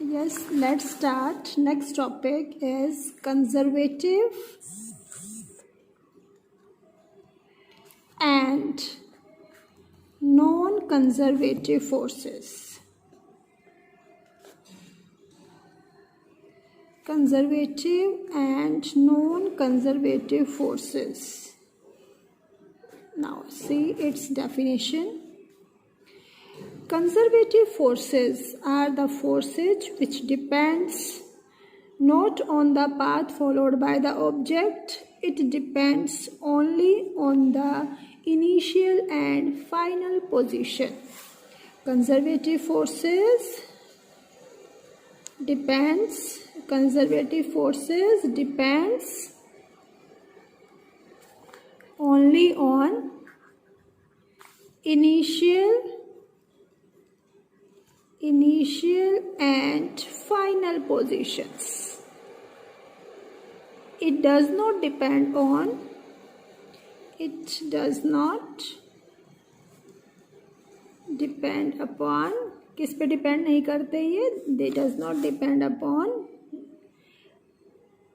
Yes, let's start. Next topic is conservative and non-conservative forces. Conservative and non-conservative forces. Now see its definition. Conservative forces are the forces which depends not on the path followed by the object. It depends only on the initial and final position. Conservative forces depends only on initial and final positions. It does not depend upon किस पे depend नहीं करते ये? They does not depend upon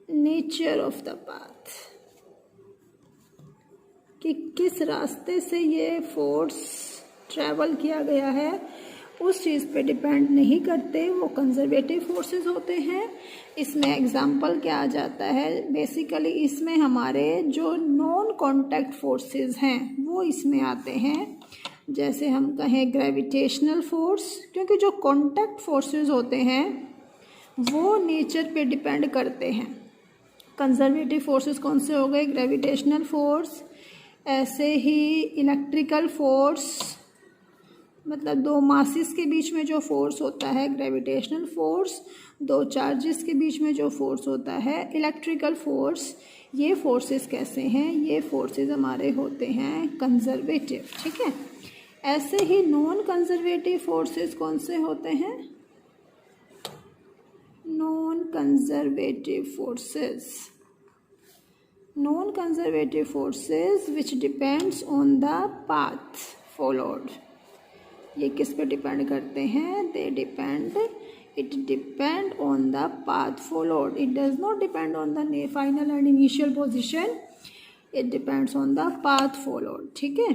nature of the path, कि किस रास्ते से ये फोर्स ट्रेवल किया गया है उस चीज़ पे डिपेंड नहीं करते, वो कंजर्वेटिव फोर्सेस होते हैं। इसमें एग्जाम्पल क्या आ जाता है? बेसिकली इसमें हमारे जो नॉन कॉन्टैक्ट फोर्सेस हैं वो इसमें आते हैं। जैसे हम कहें ग्रेविटेशनल फोर्स, क्योंकि जो कॉन्टैक्ट फोर्सेस होते हैं वो नेचर पे डिपेंड करते हैं। कंजर्वेटिव फोर्सेस कौन से हो गए? Gravitational force. ऐसे ही इलेक्ट्रिकल फोर्स, मतलब दो मासेस के बीच में जो फोर्स होता है ग्रेविटेशनल फोर्स, दो चार्जेस के बीच में जो फोर्स होता है इलेक्ट्रिकल फोर्स। ये फोर्सेस कैसे हैं? ये फोर्सेस हमारे होते हैं कंजर्वेटिव, ठीक है। ऐसे ही नॉन कंजर्वेटिव फोर्सेस कौन से होते हैं? Non conservative forces which depends on the path followed. ये किस पे डिपेंड करते हैं? It depend on the path followed. It does not depend on the final and initial position. It depends on the path followed, ठीक है।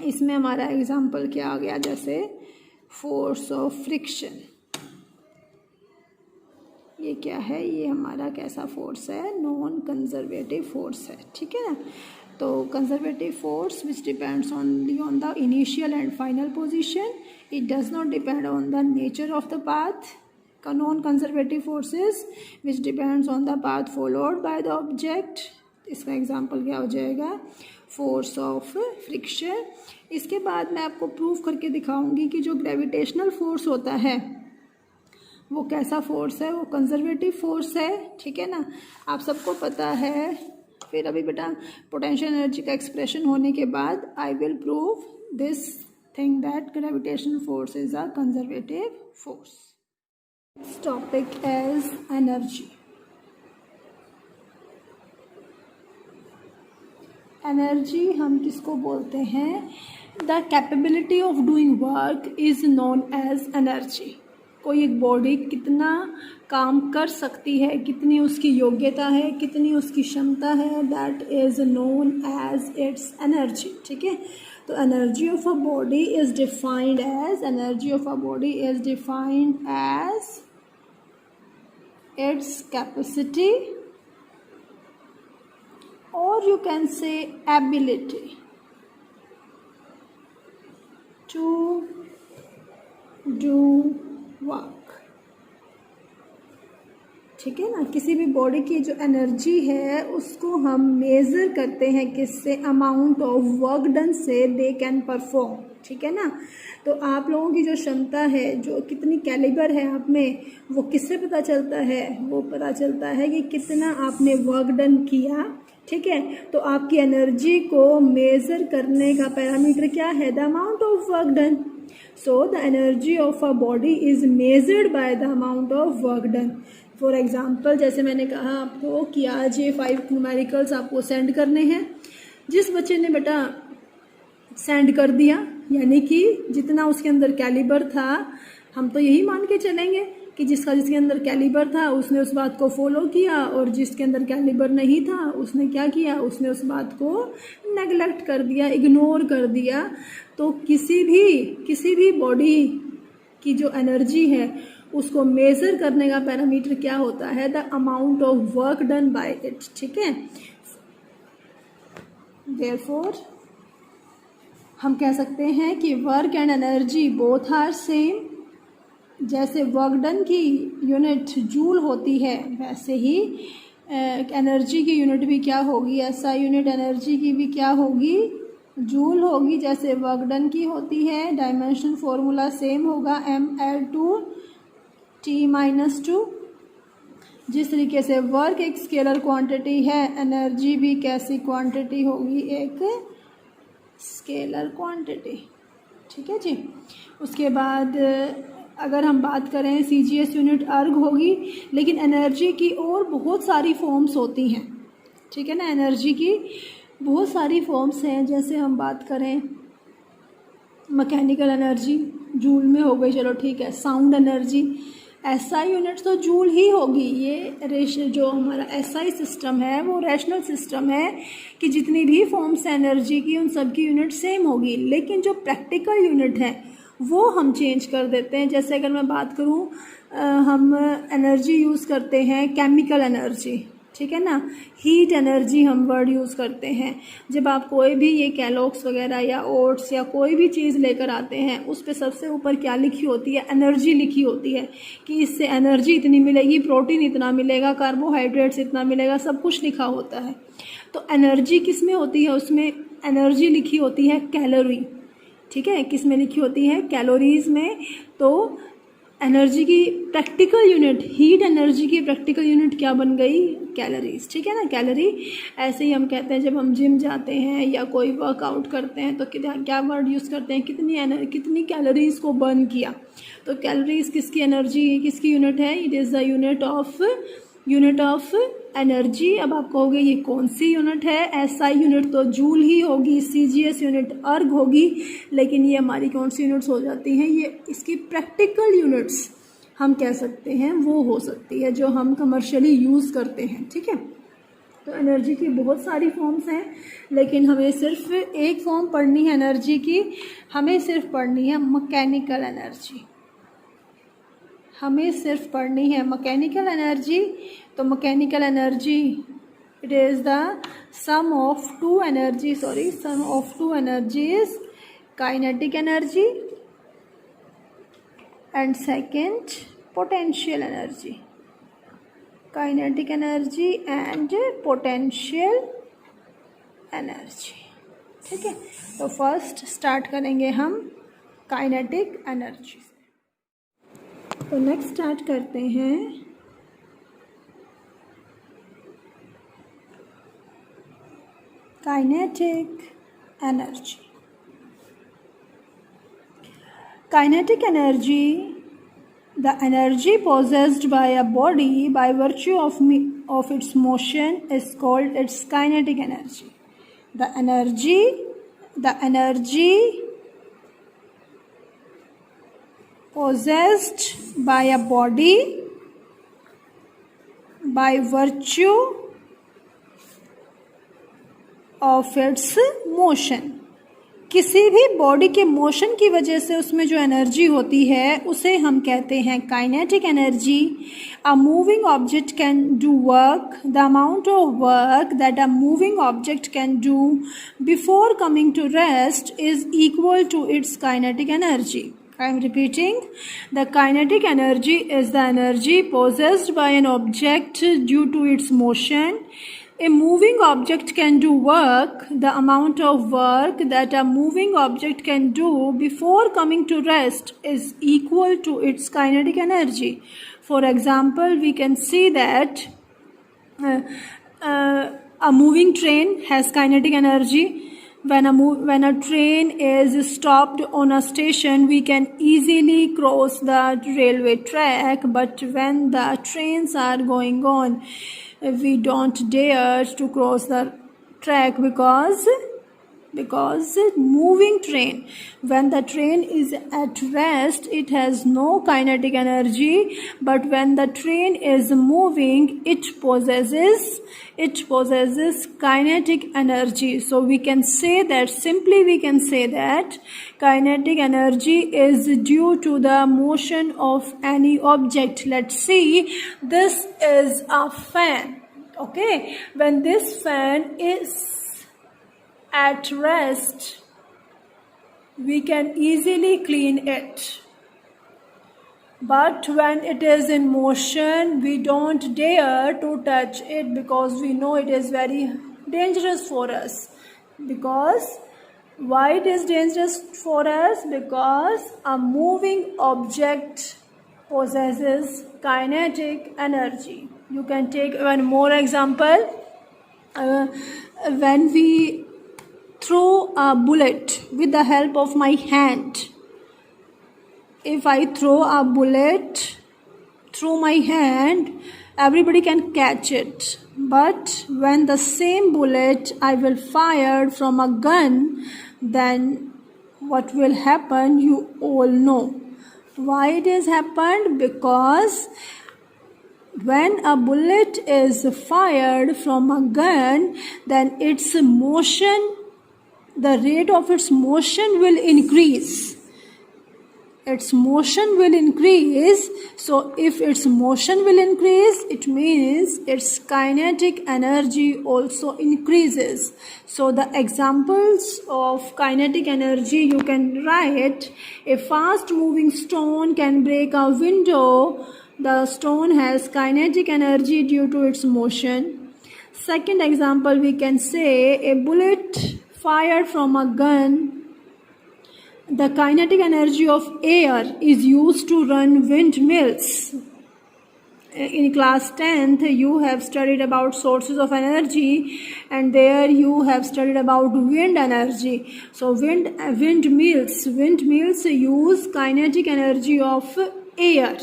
इसमें हमारा example क्या आ गया? जैसे फोर्स ऑफ फ्रिक्शन। ये क्या है? ये हमारा कैसा फोर्स है? नॉन कंजर्वेटिव फोर्स है, ठीक है ना। तो conservative force which depends only on the initial and final position, it does not depend on the nature of the path. Non conservative forces which depends on the path followed by the object. इसका example क्या हो जाएगा? Force of friction. इसके बाद मैं आपको prove करके दिखाऊंगी कि जो ग्रेविटेशनल फोर्स होता है वो कैसा फोर्स है, वो कंजर्वेटिव फोर्स है, ठीक है ना। आप सबको पता है। फिर अभी बेटा पोटेंशियल एनर्जी का एक्सप्रेशन होने के बाद I will prove this thing that gravitational force is a conservative force. Next topic is energy. Energy हम किसको बोलते हैं? The capability of doing work is known as energy. कोई एक बॉडी कितना काम कर सकती है, कितनी उसकी योग्यता है, कितनी उसकी क्षमता है, that is known as its energy, ठीक है। तो energy of a body is defined as its capacity, और you can say ability to do work, ठीक है ना। किसी भी बॉडी की जो एनर्जी है उसको हम मेज़र करते हैं किससे? अमाउंट ऑफ वर्क डन से दे कैन परफॉर्म, ठीक है ना। तो आप लोगों की जो क्षमता है, जो कितनी कैलिबर है आप में, वो किससे पता चलता है? वो पता चलता है कि कितना आपने वर्क डन किया, ठीक है। तो आपकी एनर्जी को मेज़र करने का पैरामीटर क्या है? The amount of work done. So the energy of a body is measured by the amount of work done. For example, जैसे मैंने कहा आपको कि आज ये 5 न्यूमेरिकल्स आपको सेंड करने हैं। जिस बच्चे ने बेटा सेंड कर दिया, यानी कि जितना उसके अंदर कैलिबर था, हम तो यही मान के चलेंगे कि जिसके अंदर कैलिबर था उसने उस बात को फॉलो किया, और जिसके अंदर कैलिबर नहीं था उसने क्या किया, उसने उस बात को नेगलेक्ट कर दिया, इग्नोर कर दिया। तो किसी भी बॉडी की जो एनर्जी है उसको मेज़र करने का पैरामीटर क्या होता है, the amount of work done by it. ठीक है, देयरफॉर हम कह सकते हैं कि work and energy both are same. जैसे वर्क डन की यूनिट जूल होती है, वैसे ही एनर्जी की यूनिट भी क्या होगी, ऐसा यूनिट एनर्जी की भी क्या होगी, जूल होगी। जैसे वर्क डन की होती है, डायमेंशनल फॉर्मूला सेम होगा mL/T-2। जिस तरीके से वर्क एक स्केलर क्वांटिटी है, एनर्जी भी कैसी क्वांटिटी होगी, एक स्केलर क्वांटिटी। ठीक है जी। उसके बाद अगर हम बात करें CGS यूनिट अर्ग होगी, लेकिन एनर्जी की और बहुत सारी फॉर्म्स होती हैं। ठीक है ना, एनर्जी की बहुत सारी फॉर्म्स हैं। जैसे हम बात करें मैकेनिकल एनर्जी जूल में हो गई, चलो ठीक है। साउंड एनर्जी SI यूनिट तो जूल ही होगी। ये जो हमारा SI सिस्टम है वो रैशनल सिस्टम है कि जितनी भी फॉर्म्स एनर्जी की उन सब की यूनिट सेम होगी, लेकिन जो प्रैक्टिकल यूनिट है वो हम चेंज कर देते हैं। जैसे अगर मैं बात करूँ, हम एनर्जी यूज़ करते हैं केमिकल एनर्जी, ठीक है ना, हीट एनर्जी हम वर्ड यूज़ करते हैं। जब आप कोई भी ये कैलोग्स वगैरह या ओट्स या कोई भी चीज़ लेकर आते हैं, उस पे सबसे ऊपर क्या लिखी होती है, एनर्जी लिखी होती है कि इससे एनर्जी इतनी मिलेगी, प्रोटीन इतना मिलेगा, कार्बोहाइड्रेट्स इतना मिलेगा, सब कुछ लिखा होता है। तो एनर्जी किस में होती है, उसमें एनर्जी लिखी होती है कैलोरी। ठीक है, किस में लिखी होती है, कैलोरीज में। तो एनर्जी की प्रैक्टिकल यूनिट, हीट एनर्जी की प्रैक्टिकल यूनिट क्या बन गई, कैलोरीज। ठीक है ना, कैलोरी। ऐसे ही हम कहते हैं जब हम जिम जाते हैं या कोई वर्कआउट करते हैं तो क्या वर्ड यूज़ करते हैं, कितनी कैलोरीज को बर्न किया। तो कैलोरीज किसकी एनर्जी, किसकी यूनिट है, it is the unit of energy. अब आप कहोगे ये कौन सी यूनिट है, SI यूनिट तो जूल ही होगी, CGS यूनिट अर्ग होगी, लेकिन ये हमारी कौन सी यूनिट्स हो जाती हैं, ये इसकी प्रैक्टिकल यूनिट्स हम कह सकते हैं वो हो सकती है जो हम कमर्शियली यूज़ करते हैं। ठीक है, तो एनर्जी की बहुत सारी फॉर्म्स हैं, लेकिन हमें सिर्फ एक फॉर्म पढ़नी है एनर्जी की, हमें सिर्फ पढ़नी है मैकेनिकल एनर्जी। हमें सिर्फ पढ़नी है मैकेनिकल एनर्जी। तो mechanical energy it is the sum of two energies, kinetic energy and second potential energy. Kinetic energy and potential energy. ठीक है, तो फर्स्ट स्टार्ट करेंगे हम काइनेटिक एनर्जी। तो नेक्स्ट स्टार्ट करते हैं kinetic energy. Kinetic energy, the energy possessed by a body by virtue of its motion is called its kinetic energy. The energy possessed by a body by virtue of its motion, किसी भी body के motion की वजह से उसमें जो energy होती है उसे हम कहते हैं kinetic energy. A moving object can do work, the amount of work that a moving object can do before coming to rest is equal to its kinetic energy. I am repeating, the kinetic energy is the energy possessed by an object due to its motion. A moving object can do work, the amount of work that a moving object can do before coming to rest is equal to its kinetic energy. For example, we can see that a moving train has kinetic energy. When a train is stopped on a station, we can easily cross the railway track, but when the trains are going on, we don't dare to cross the track because Because moving train, when the train is at rest, it has no kinetic energy, but when the train is moving, it possesses kinetic energy. So we can say that, simply we can say that kinetic energy is due to the motion of any object. Let's see, this is a fan. Okay, when this fan is at rest, we can easily clean it. But when it is in motion, we don't dare to touch it because we know it is very dangerous for us. Because why it is dangerous for us? Because a moving object possesses kinetic energy. You can take one more example. When we throw a bullet with the help of my hand, if I throw a bullet through my hand, everybody can catch it. But when the same bullet I will fire from a gun, then what will happen, you all know. Why it has happened? Because when a bullet is fired from a gun, then its motion, the rate of its motion will increase. Its motion will increase. So if its motion will increase, it means its kinetic energy also increases. So the examples of kinetic energy you can write: a fast moving stone can break a window. The stone has kinetic energy due to its motion. Second example, we can say a bullet fired from a gun. The kinetic energy of air is used to run windmills. In class 10th, you have studied about sources of energy, and there you have studied about wind energy. So windmills use kinetic energy of air.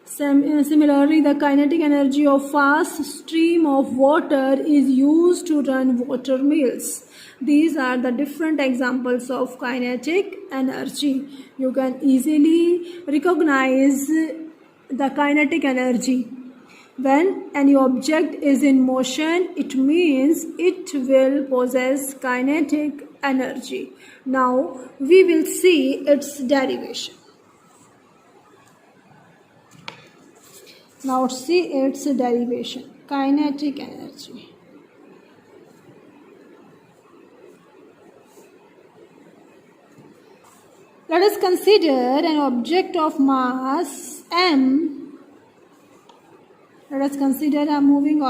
Similarly, the kinetic energy of fast stream of water is used to run water mills. These are the different examples of kinetic energy. You can easily recognize the kinetic energy. When any object is in motion, it means it will possess kinetic energy. Now we will see its derivation. Now see its derivation. Kinetic energy. Let us consider an object of mass m. Let us consider a moving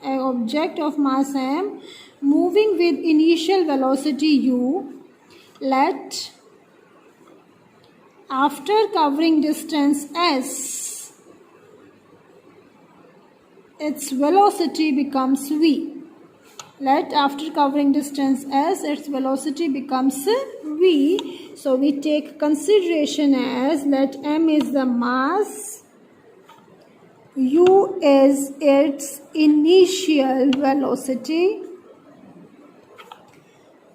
object of mass m moving with initial velocity u. Let, after covering distance s, its velocity becomes v. Let, after covering distance s, its velocity becomes v. So we take consideration as, let m is the mass, u is its initial velocity,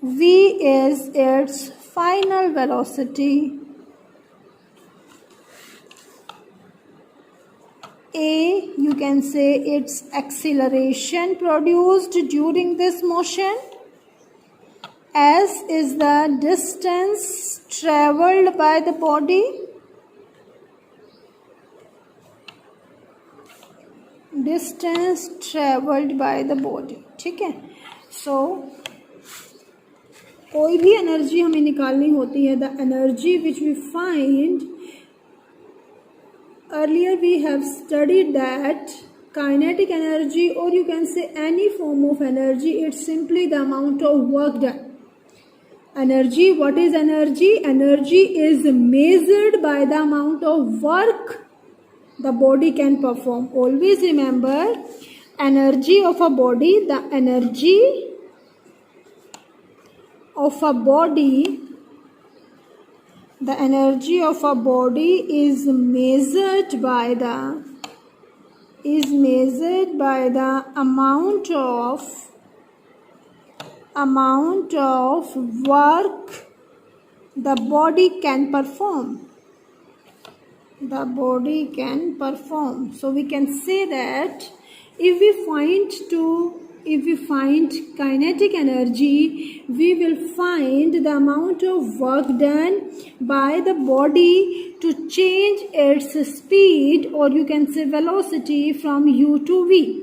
v is its final velocity, a, you can say, its acceleration produced during this motion, s is the distance traveled by the body, distance traveled by the body. ठीक है. So कोई भी energy हमें निकालनी होती है, the energy which we find, earlier we have studied that kinetic energy, or you can say any form of energy, it's simply the amount of work done. Energy, what is energy? Energy is measured by the amount of work the body can perform. Always remember, energy of a body, the energy of a body, the energy of a body is measured by the amount of amount of work the body can perform. The body can perform. So we can say that if we find kinetic energy, we will find the amount of work done by the body to change its speed, or you can say velocity, from u to v.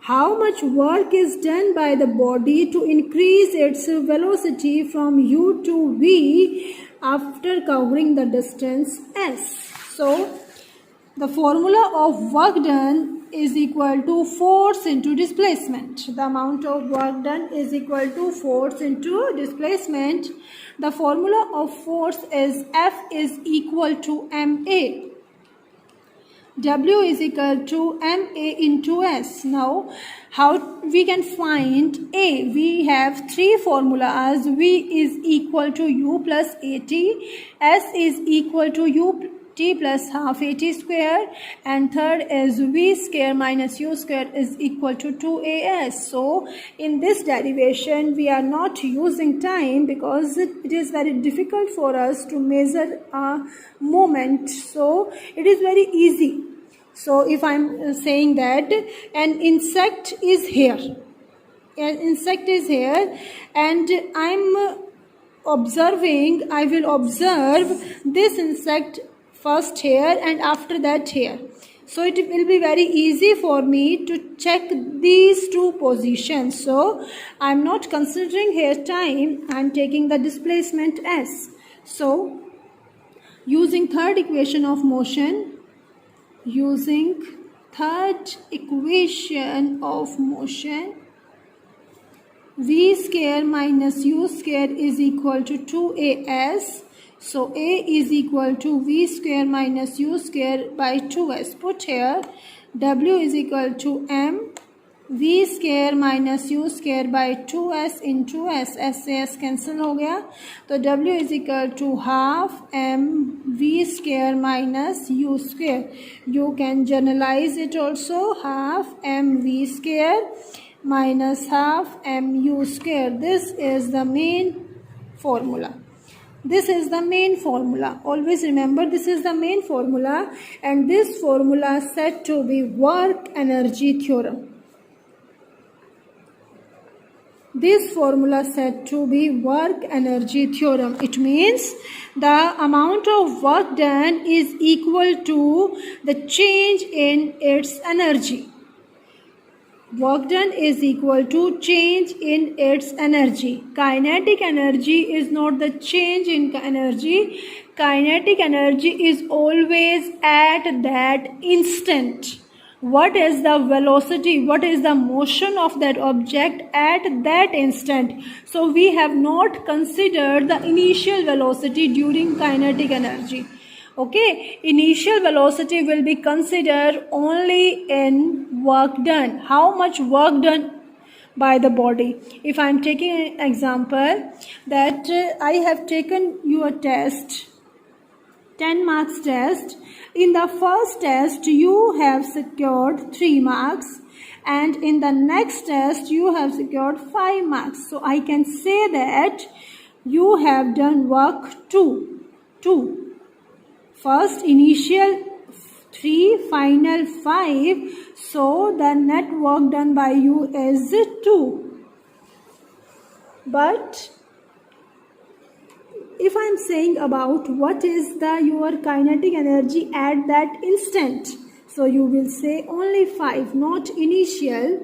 How much work is done by the body to increase its velocity from u to v after covering the distance s? So, the formula of work done is equal to force into displacement. The amount of work done is equal to force into displacement. The formula of force is F is equal to ma. W is equal to ma into s. Now, how we can find A? We have three formulas. V is equal to u plus at. S is equal to u t plus half at square, and third is v square minus u square is equal to 2as. So in this derivation we are not using time because it is very difficult for us to measure a moment, so it is very easy. So if I am saying that an insect is here, and I will observe this insect first here and after that here. So it will be very easy for me to check these two positions. So I am not considering here time, I am taking the displacement s. So using third equation of motion, v square minus u square is equal to 2as. So A is equal to v square minus u square by 2s. Put here W is equal to m v square minus u square by 2s into s. S से s cancel हो गया, तो W is equal to half m v square minus u square. You can generalize it also, half m v square minus half m u square. This is the main formula. Always remember, this is the main formula, and this formula said to be work energy theorem. It means the amount of work done is equal to the change in its energy. Work done is equal to change in its energy. Kinetic energy is not the change in energy. Kinetic energy is always at that instant. What is the velocity? What is the motion of that object at that instant? So we have not considered the initial velocity during kinetic energy. Okay, initial velocity will be considered only in work done. How much work done by the body? If I am taking an example that I have taken your test, 10 marks test. In the first test you have secured 3 marks, and in the next test you have secured 5 marks. So I can say that you have done work 2. First initial 3, final 5, so the net work done by you is 2. But if I am saying about what is your kinetic energy at that instant, so you will say only 5, not initial.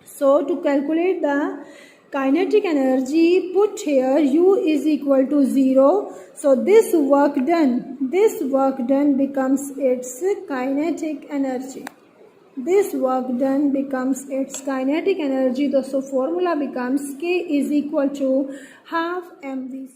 So to calculate the kinetic energy, put here u is equal to 0. So this work done becomes its kinetic energy. So formula becomes K is equal to half mv.